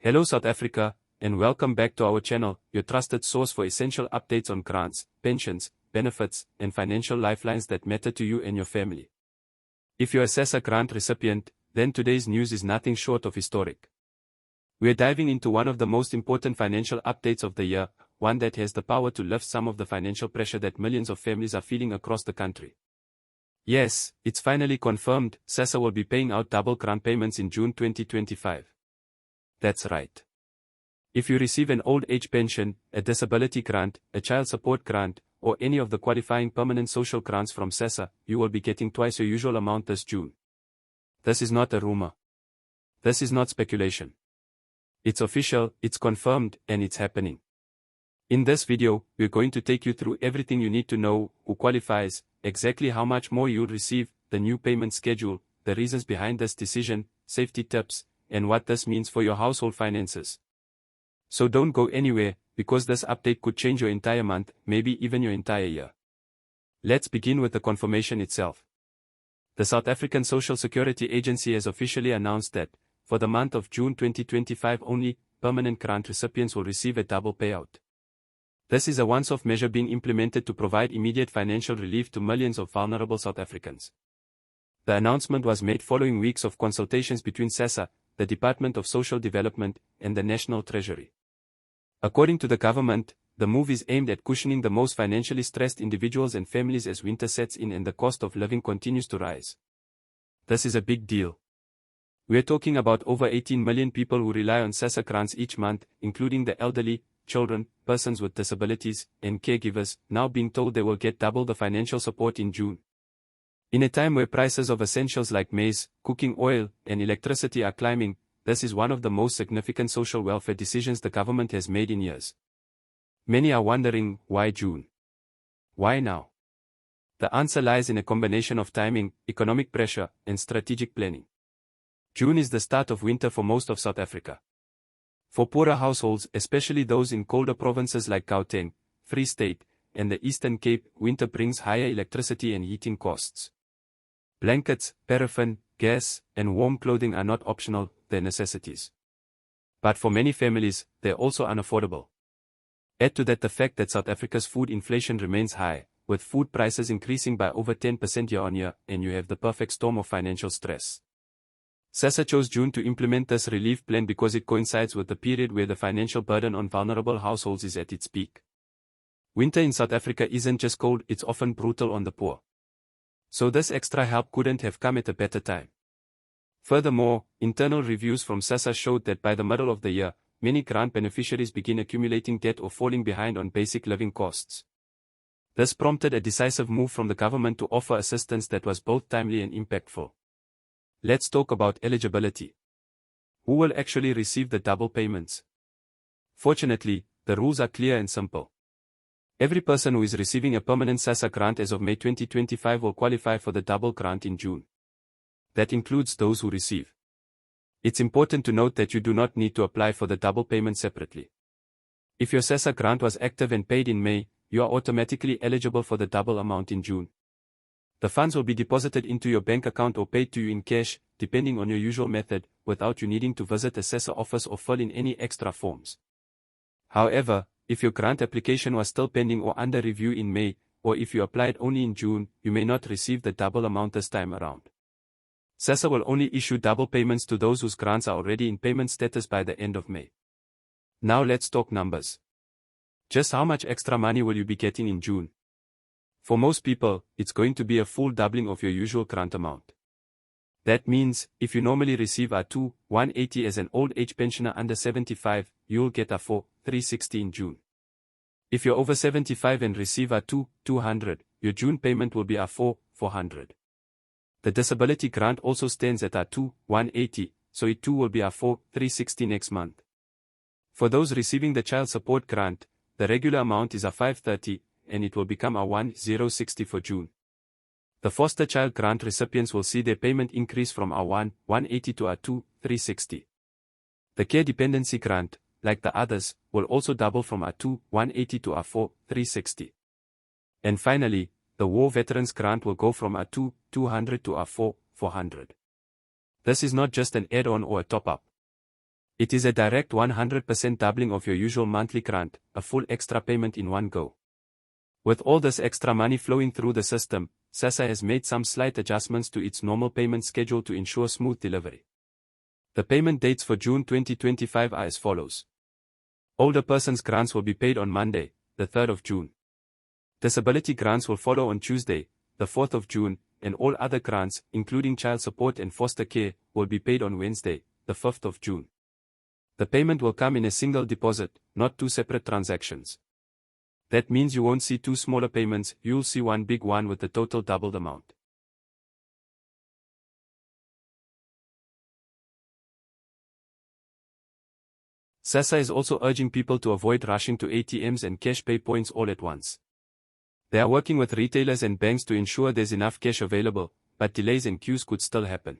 Hello South Africa, and welcome back to our channel, your trusted source for essential updates on grants, pensions, benefits, and financial lifelines that matter to you and your family. If you're a SASSA grant recipient, then today's news is nothing short of historic. We're diving into one of the most important financial updates of the year, one that has the power to lift some of the financial pressure that millions of families are feeling across the country. Yes, it's finally confirmed, SASSA will be paying out double grant payments in June 2025. That's right. If you receive an old age pension, a disability grant, a child support grant, or any of the qualifying permanent social grants from SASSA, you will be getting twice your usual amount this June. This is not a rumor. This is not speculation. It's official, it's confirmed, and it's happening. In this video, we're going to take you through everything you need to know: who qualifies, exactly how much more you'll receive, the new payment schedule, the reasons behind this decision, safety tips, and what this means for your household finances. So don't go anywhere, because this update could change your entire month, maybe even your entire year. Let's begin with the confirmation itself. The South African Social Security Agency has officially announced that, for the month of June 2025 only, permanent grant recipients will receive a double payout. This is a once-off measure being implemented to provide immediate financial relief to millions of vulnerable South Africans. The announcement was made following weeks of consultations between SASSA, the Department of Social Development, and the National Treasury. According to the government, the move is aimed at cushioning the most financially stressed individuals and families as winter sets in and the cost of living continues to rise. This is a big deal. We're talking about over 18 million people who rely on SASSA grants each month, including the elderly, children, persons with disabilities, and caregivers, now being told they will get double the financial support in June. In a time where prices of essentials like maize, cooking oil, and electricity are climbing, this is one of the most significant social welfare decisions the government has made in years. Many are wondering, why June? Why now? The answer lies in a combination of timing, economic pressure, and strategic planning. June is the start of winter for most of South Africa. For poorer households, especially those in colder provinces like Gauteng, Free State, and the Eastern Cape, winter brings higher electricity and heating costs. Blankets, paraffin, gas, and warm clothing are not optional, they're necessities. But for many families, they're also unaffordable. Add to that the fact that South Africa's food inflation remains high, with food prices increasing by over 10% year-on-year, and you have the perfect storm of financial stress. SASSA chose June to implement this relief plan because it coincides with the period where the financial burden on vulnerable households is at its peak. Winter in South Africa isn't just cold, it's often brutal on the poor. So this extra help couldn't have come at a better time. Furthermore, internal reviews from SASSA showed that by the middle of the year, many grant beneficiaries begin accumulating debt or falling behind on basic living costs. This prompted a decisive move from the government to offer assistance that was both timely and impactful. Let's talk about eligibility. Who will actually receive the double payments? Fortunately, the rules are clear and simple. Every person who is receiving a permanent SASSA grant as of May 2025 will qualify for the double grant in June. That includes those who receive. It's important to note that you do not need to apply for the double payment separately. If your SASSA grant was active and paid in May, you are automatically eligible for the double amount in June. The funds will be deposited into your bank account or paid to you in cash, depending on your usual method, without you needing to visit a SASSA office or fill in any extra forms. However, if your grant application was still pending or under review in May, or if you applied only in June, you may not receive the double amount this time around. SASSA will only issue double payments to those whose grants are already in payment status by the end of May. Now let's talk numbers. Just how much extra money will you be getting in June? For most people, it's going to be a full doubling of your usual grant amount. That means, if you normally receive a 180 as an old age pensioner under 75, you'll get a 360 in June. If you're over 75 and receive a 200, your June payment will be a 400. The disability grant also stands at a 180, so it too will be a 360 next month. For those receiving the child support grant, the regular amount is a 530, and it will become a 1060 for June. The foster child grant recipients will see their payment increase from a 180 to a 360. The care dependency grant, like the others, will also double from a 180 to a 360. And finally, the War Veterans Grant will go from a 200 to a 400. This is not just an add-on or a top-up. It is a direct 100% doubling of your usual monthly grant, a full extra payment in one go. With all this extra money flowing through the system, SASSA has made some slight adjustments to its normal payment schedule to ensure smooth delivery. The payment dates for June 2025 are as follows. Older persons grants will be paid on Monday, the 3rd of June. Disability grants will follow on Tuesday, the 4th of June, and all other grants, including child support and foster care, will be paid on Wednesday, the 5th of June. The payment will come in a single deposit, not two separate transactions. That means you won't see two smaller payments, you'll see one big one with the total doubled amount. SASSA is also urging people to avoid rushing to ATMs and cash pay points all at once. They are working with retailers and banks to ensure there's enough cash available, but delays and queues could still happen.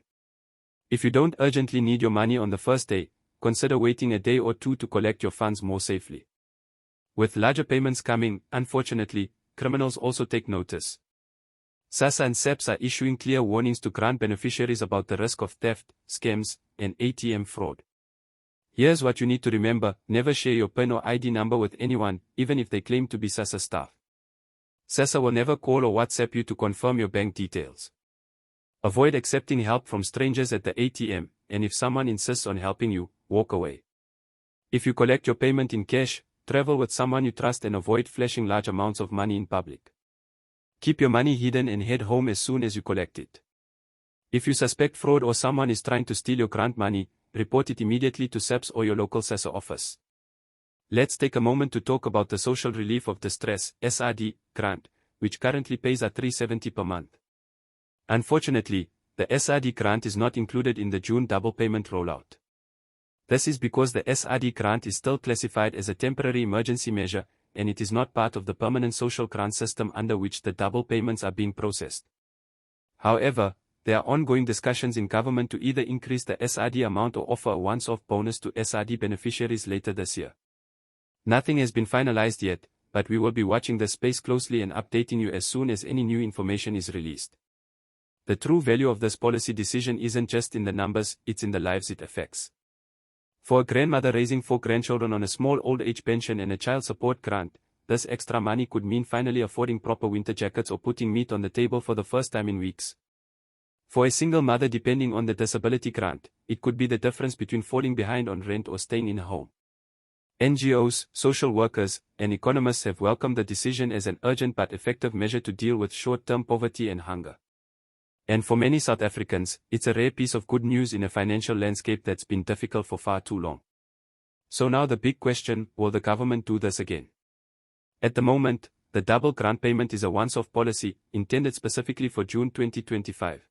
If you don't urgently need your money on the first day, consider waiting a day or two to collect your funds more safely. With larger payments coming, unfortunately, criminals also take notice. SASSA and SAPS are issuing clear warnings to grant beneficiaries about the risk of theft, scams, and ATM fraud. Here's what you need to remember: never share your PIN or ID number with anyone, even if they claim to be SASSA staff. SASSA will never call or WhatsApp you to confirm your bank details. Avoid accepting help from strangers at the ATM, and if someone insists on helping you, walk away. If you collect your payment in cash, travel with someone you trust and avoid flashing large amounts of money in public. Keep your money hidden and head home as soon as you collect it. If you suspect fraud or someone is trying to steal your grant money, report it immediately to SAPS or your local SASSA office. Let's take a moment to talk about the Social Relief of Distress (SRD) grant, which currently pays at $370 per month. Unfortunately, the SRD grant is not included in the June double payment rollout. This is because the SRD grant is still classified as a temporary emergency measure, and it is not part of the permanent social grant system under which the double payments are being processed. However, there are ongoing discussions in government to either increase the SRD amount or offer a once-off bonus to SRD beneficiaries later this year. Nothing has been finalized yet, but we will be watching the space closely and updating you as soon as any new information is released. The true value of this policy decision isn't just in the numbers, it's in the lives it affects. For a grandmother raising 4 grandchildren on a small old age pension and a child support grant, this extra money could mean finally affording proper winter jackets or putting meat on the table for the first time in weeks. For a single mother depending on the disability grant, it could be the difference between falling behind on rent or staying in a home. NGOs, social workers, and economists have welcomed the decision as an urgent but effective measure to deal with short-term poverty and hunger. And for many South Africans, it's a rare piece of good news in a financial landscape that's been difficult for far too long. So now the big question: will the government do this again? At the moment, the double grant payment is a once-off policy, intended specifically for June 2025.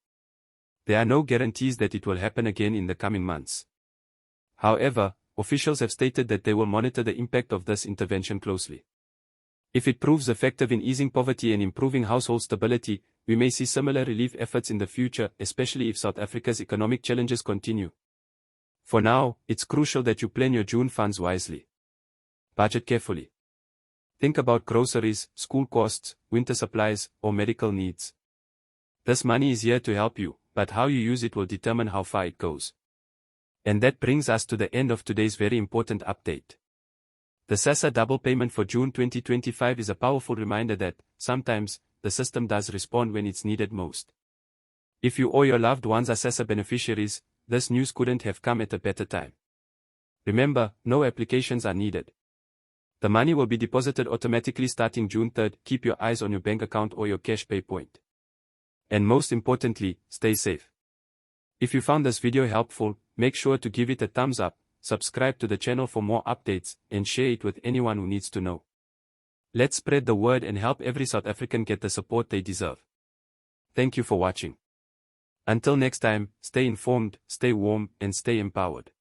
There are no guarantees that it will happen again in the coming months. However, officials have stated that they will monitor the impact of this intervention closely. If it proves effective in easing poverty and improving household stability, we may see similar relief efforts in the future, especially if South Africa's economic challenges continue. For now, it's crucial that you plan your June funds wisely. Budget carefully. Think about groceries, school costs, winter supplies, or medical needs. This money is here to help you, but how you use it will determine how far it goes. And that brings us to the end of today's very important update. The SASSA double payment for June 2025 is a powerful reminder that, sometimes, the system does respond when it's needed most. If you or your loved ones are SASSA beneficiaries, this news couldn't have come at a better time. Remember, no applications are needed. The money will be deposited automatically starting June 3rd. Keep your eyes on your bank account or your cash pay point. And most importantly, stay safe. If you found this video helpful, make sure to give it a thumbs up, subscribe to the channel for more updates, and share it with anyone who needs to know. Let's spread the word and help every South African get the support they deserve. Thank you for watching. Until next time, stay informed, stay warm, and stay empowered.